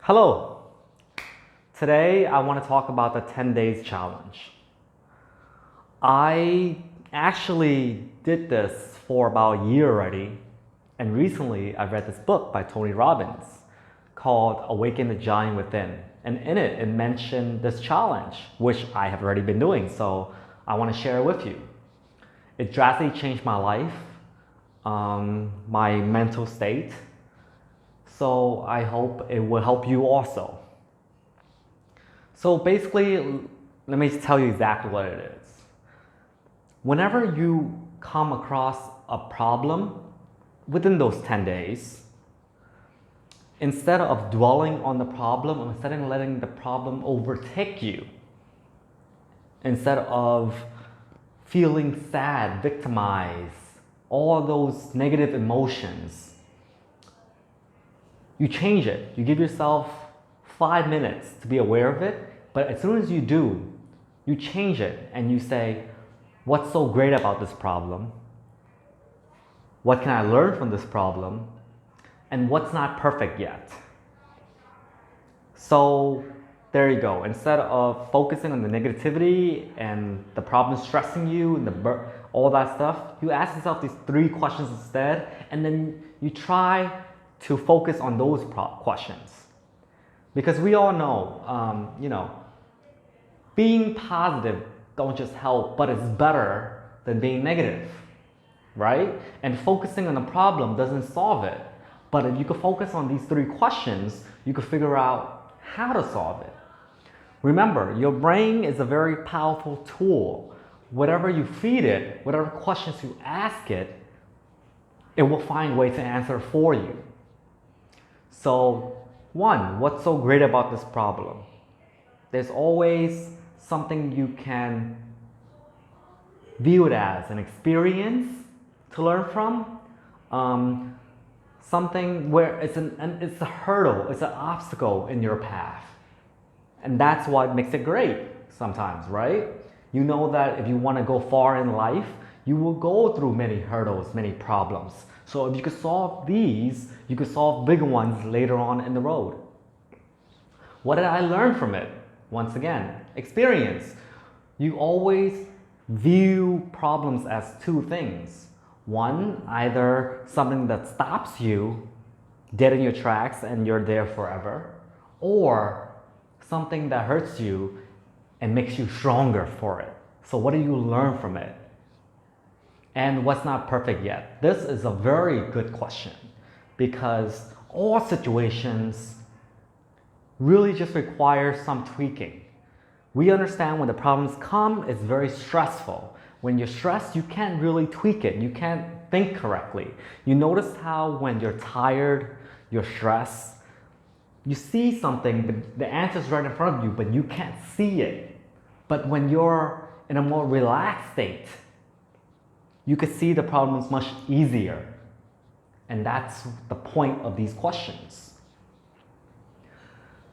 Hello. Today I want to talk about the 10 days challenge. I actually did this for about a year already, and recently I read this book by Tony Robbins called Awaken the Giant Within. And in it, it mentioned this challenge, which I have already been doing, so I want to share it with you. It drastically changed my life, my mental state, so I hope it will help you also. So basically, let me tell you exactly what it is. Whenever you come across a problem within those 10 days, instead of dwelling on the problem, or instead of letting the problem overtake you, instead of feeling sad, victimized, all those negative emotions, you change it. You give yourself 5 minutes to be aware of it, but as soon as you do, you change it and you say, what's so great about this problem? What can I learn from this problem? And what's not perfect yet? So there you go. Instead of focusing on the negativity and the problem stressing you and all that stuff, you ask yourself these 3 questions instead, and then you try to focus on those questions. Because we all know, being positive don't just help, but it's better than being negative, right? And focusing on the problem doesn't solve it. But if you could focus on these 3 questions, you could figure out how to solve it. Remember, your brain is a very powerful tool. Whatever you feed it, whatever questions you ask it, it will find a way to answer for you. So, 1, what's so great about this problem? There's always something you can view it as an experience to learn from, something where it's a hurdle, it's an obstacle in your path. And that's what makes it great sometimes, right? You know that if you want to go far in life, you will go through many hurdles, many problems. So if you could solve these, you could solve bigger ones later on in the road. What did I learn from it? Once again, experience. You always view problems as 2 things. 1, either something that stops you dead in your tracks and you're there forever, or something that hurts you and makes you stronger for it. So what do you learn from it? And what's not perfect yet? This is a very good question because all situations really just require some tweaking. We understand when the problems come, it's very stressful. When you're stressed, you can't really tweak it. You can't think correctly. You notice how when you're tired, you're stressed, you see something, but the answer's right in front of you, but you can't see it. But when you're in a more relaxed state, you could see the problems much easier. And that's the point of these questions.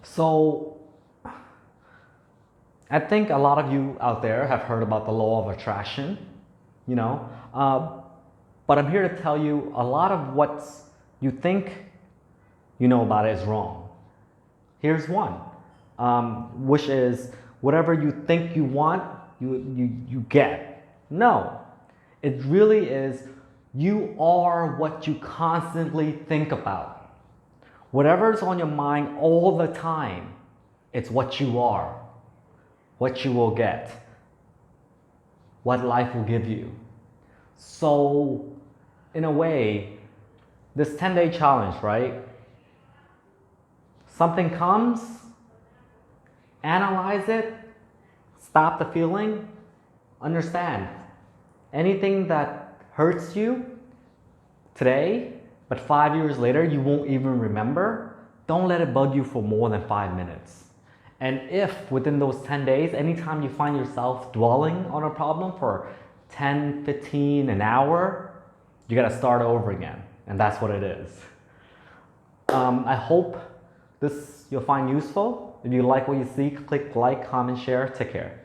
So, I think a lot of you out there have heard about the law of attraction, but I'm here to tell you a lot of what you think you know about it is wrong. Here's one, which is whatever you think you want, you get. No, it really is you are what you constantly think about. Whatever's on your mind all the time, it's what you are, what you will get, what life will give you. So, in a way, this 10-day challenge, right? Something comes, analyze it, stop the feeling, understand. Anything that hurts you today, but 5 years later you won't even remember, don't let it bug you for more than 5 minutes. And if within those 10 days, anytime you find yourself dwelling on a problem for 10, 15, an hour, you gotta start over again. And that's what it is. I hope this you'll find useful. If you like what you see, click like, comment, share. Take care.